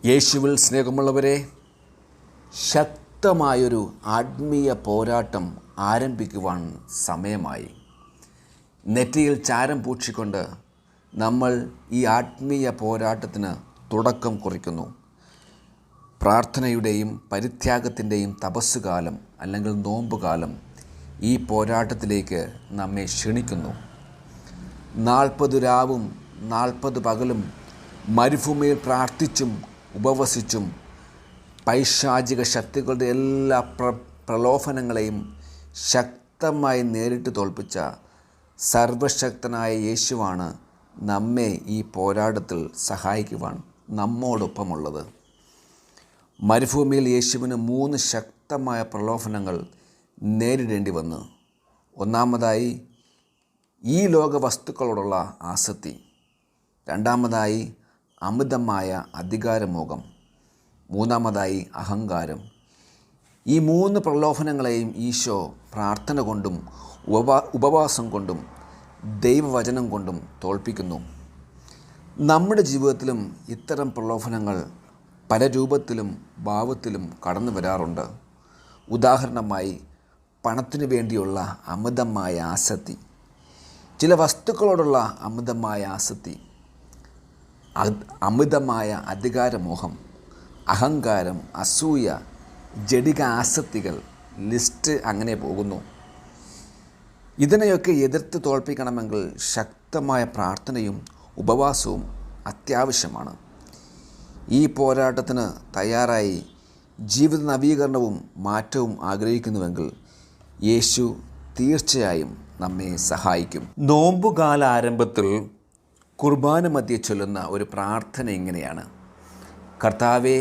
യേശുവിൽ സ്നേഹമുള്ളവരെ, ശക്തമായൊരു ആത്മീയ പോരാട്ടം ആരംഭിക്കുവാൻ സമയമായി. നെറ്റിയിൽ ചാരം പൂച്ചിക്കൊണ്ട് നമ്മൾ ഈ ആത്മീയ പോരാട്ടത്തിന് തുടക്കം കുറിക്കുന്നു. പ്രാർത്ഥനയുടെയും പരിത്യാഗത്തിൻ്റെയും തപസ്സുകാലം അല്ലെങ്കിൽ നോമ്പുകാലം ഈ പോരാട്ടത്തിലേക്ക് നമ്മെ ക്ഷണിക്കുന്നു. 40 രാവും 40 പകലും മരുഭൂമിയിൽ പ്രാർത്ഥിച്ചും ഉപവസിച്ചും പൈശാചിക ശക്തികളുടെ എല്ലാ പ്രലോഭനങ്ങളെയും ശക്തമായി നേരിട്ട് തോൽപ്പിച്ച സർവശക്തനായ യേശുവാണ് നമ്മെ ഈ പോരാട്ടത്തിൽ സഹായിക്കുവാൻ നമ്മോടൊപ്പമുള്ളത്. മരുഭൂമിയിൽ യേശുവിന് 3 ശക്തമായ പ്രലോഭനങ്ങൾ നേരിടേണ്ടി വന്നു. ഒന്നാമതായി ഈ ലോക വസ്തുക്കളോടുള്ള ആസക്തി, രണ്ടാമതായി അമിതമായ അധികാരമോഹം, മൂന്നാമതായി അഹങ്കാരം. ഈ 3 പ്രലോഭനങ്ങളെയും ഈശോ പ്രാർത്ഥന കൊണ്ടും ഉപവാസം കൊണ്ടും ദൈവവചനം കൊണ്ടും തോൽപ്പിക്കുന്നു. നമ്മുടെ ജീവിതത്തിലും ഇത്തരം പ്രലോഭനങ്ങൾ പല രൂപത്തിലും ഭാവത്തിലും കടന്നു വരാറുണ്ട്. ഉദാഹരണമായി പണത്തിനു വേണ്ടിയുള്ള അമിതമായ ആസക്തി, ചില വസ്തുക്കളോടുള്ള അമിതമായ ആസക്തി, അമിതമായ അധികാരമോഹം, അഹങ്കാരം, അസൂയ, ജഡിക ആസക്തികൾ, ലിസ്റ്റ് അങ്ങനെ പോകുന്നു. ഇതിനെയൊക്കെ എതിർത്ത് തോൽപ്പിക്കണമെങ്കിൽ ശക്തമായ പ്രാർത്ഥനയും ഉപവാസവും അത്യാവശ്യമാണ്. ഈ പോരാട്ടത്തിന് തയ്യാറായി ജീവിത നവീകരണവും മാറ്റവും ആഗ്രഹിക്കുന്നുവെങ്കിൽ യേശു തീർച്ചയായും നമ്മെ സഹായിക്കും. നോമ്പുകാല ആരംഭത്തിൽ കുർബാന മധ്യേ ചൊല്ലുന്ന ഒരു പ്രാർത്ഥന ഇങ്ങനെയാണ്: കർത്താവേ,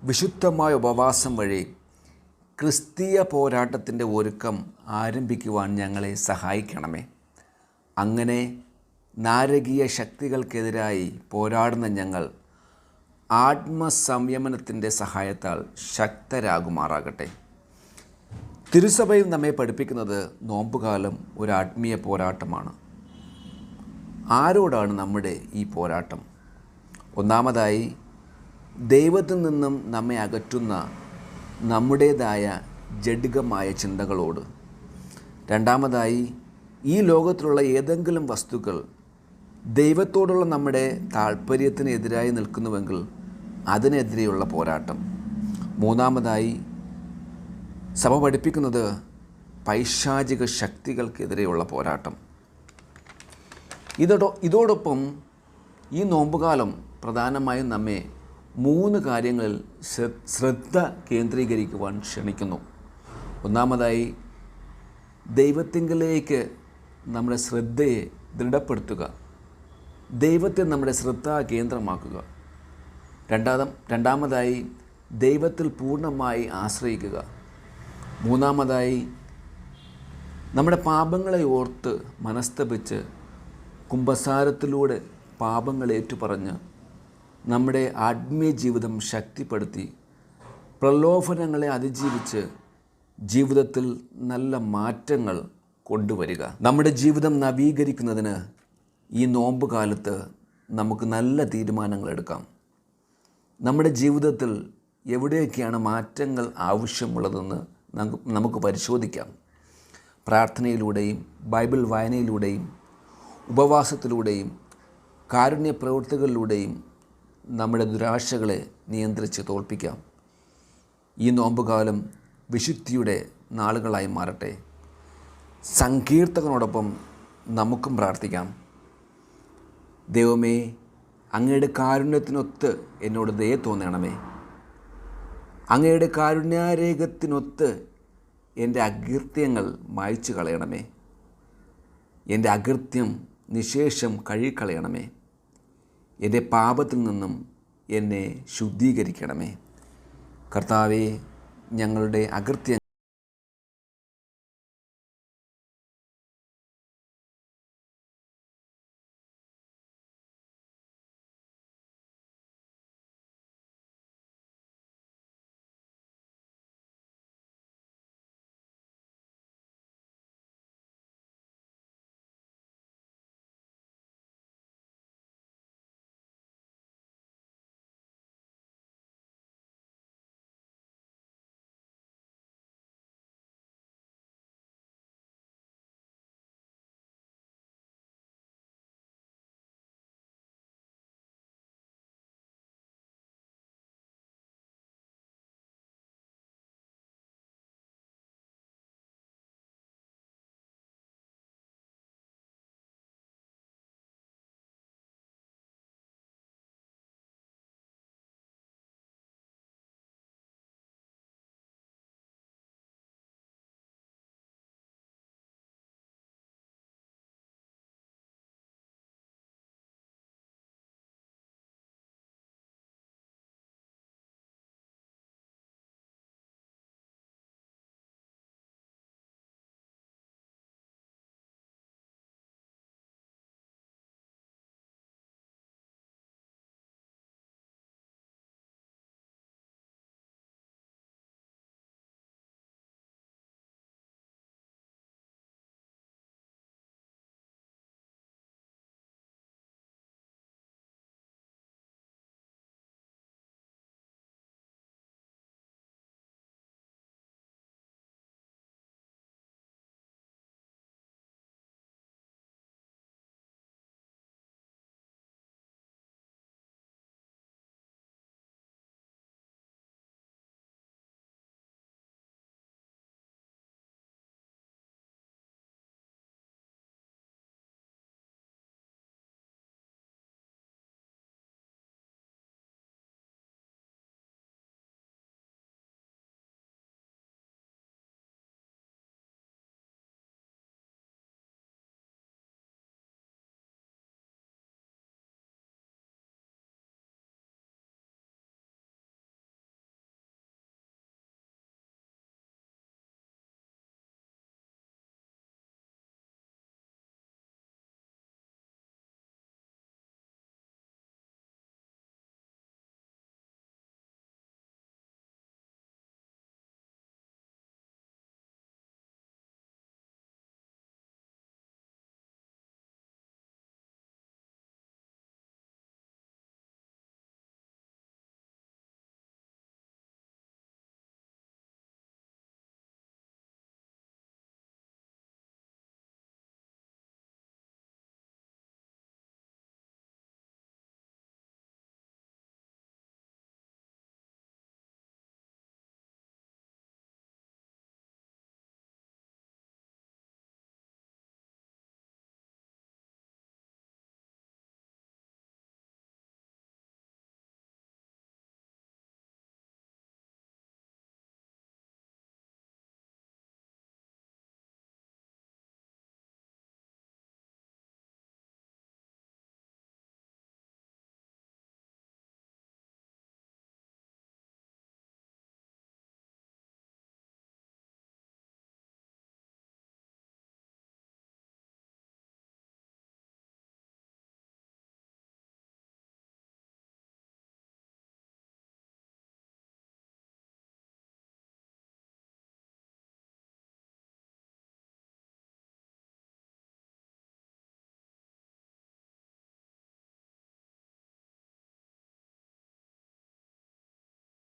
വിശുദ്ധമായ ഉപവാസം വഴി ക്രിസ്തീയ പോരാട്ടത്തിൻ്റെ ഒരുക്കം ആരംഭിക്കുവാൻ ഞങ്ങളെ സഹായിക്കണമേ. അങ്ങനെ നാരകീയ ശക്തികൾക്കെതിരായി പോരാടുന്ന ഞങ്ങൾ ആത്മസംയമനത്തിൻ്റെ സഹായത്താൽ ശക്തരാകുമാറാകട്ടെ. തിരുസഭയിൽ നമ്മെ പഠിപ്പിക്കുന്നത് നോമ്പുകാലം ഒരു ആത്മീയ പോരാട്ടമാണ്. ആരോടാണ് നമ്മുടെ ഈ പോരാട്ടം? ഒന്നാമതായി ദൈവത്തിൽ നിന്നും നമ്മെ അകറ്റുന്ന നമ്മുടേതായ ജഡികമായ ചിന്തകളോട്. രണ്ടാമതായി ഈ ലോകത്തിലുള്ള ഏതെങ്കിലും വസ്തുക്കൾ ദൈവത്തോടുള്ള നമ്മുടെ താല്പര്യത്തിന് എതിരായി നിൽക്കുന്നുവെങ്കിൽ അതിനെതിരെയുള്ള പോരാട്ടം. മൂന്നാമതായി സഭ പഠിപ്പിക്കുന്നത് പൈശാചിക ശക്തികൾക്കെതിരെയുള്ള പോരാട്ടം. ഇതോടൊപ്പം ഈ നോമ്പുകാലം പ്രധാനമായും നമ്മെ 3 കാര്യങ്ങളിൽ ശ്രദ്ധ കേന്ദ്രീകരിക്കുവാൻ ക്ഷണിക്കുന്നു. ഒന്നാമതായി ദൈവത്തിങ്കലേക്ക് നമ്മുടെ ശ്രദ്ധയെ ദൃഢപ്പെടുത്തുക, ദൈവത്തെ നമ്മുടെ ശ്രദ്ധാ കേന്ദ്രമാക്കുക. രണ്ടാമതായി ദൈവത്തിൽ പൂർണ്ണമായി ആശ്രയിക്കുക. മൂന്നാമതായി നമ്മുടെ പാപങ്ങളെ ഓർത്ത് മനസ്തപിച്ച് കുമ്പസാരത്തിലൂടെ പാപങ്ങൾ ഏറ്റുപറഞ്ഞ് നമ്മുടെ ആത്മീയ ജീവിതം ശക്തിപ്പെടുത്തി പ്രലോഭനങ്ങളെ അതിജീവിച്ച് ജീവിതത്തിൽ നല്ല മാറ്റങ്ങൾ കൊണ്ടുവരിക. നമ്മുടെ ജീവിതം നവീകരിക്കുന്നതിന് ഈ നോമ്പ് കാലത്ത് നമുക്ക് നല്ല തീരുമാനങ്ങൾ എടുക്കാം. നമ്മുടെ ജീവിതത്തിൽ എവിടെയൊക്കെയാണ് മാറ്റങ്ങൾ ആവശ്യമുള്ളതെന്ന് നമുക്ക് പരിശോധിക്കാം. പ്രാർത്ഥനയിലൂടെയും ബൈബിൾ വായനയിലൂടെയും ഉപവാസത്തിലൂടെയും കാരുണ്യ പ്രവൃത്തികളിലൂടെയും നമ്മുടെ ദുരാശകളെ നിയന്ത്രിച്ച് തോൽപ്പിക്കാം. ഈ നോമ്പുകാലം വിശുദ്ധിയുടെ നാളുകളായി മാറട്ടെ. സങ്കീർത്തകനോടൊപ്പം നമുക്കും പ്രാർത്ഥിക്കാം. ദൈവമേ, അങ്ങയുടെ കാരുണ്യത്തിനൊത്ത് എന്നോട് ദയ തോന്നണമേ. അങ്ങയുടെ കാരുണ്യാരേഖത്തിനൊത്ത് എൻ്റെ അകൃത്യങ്ങൾ മായ്ച്ചു കളയണമേ. എൻ്റെ അകൃത്യം നിശേഷം കഴുകിക്കളയണമേ. എൻ്റെ പാപത്തിൽ നിന്നും എന്നെ ശുദ്ധീകരിക്കണമേ. കർത്താവേ, ഞങ്ങളുടെ അകൃത്യങ്ങൾ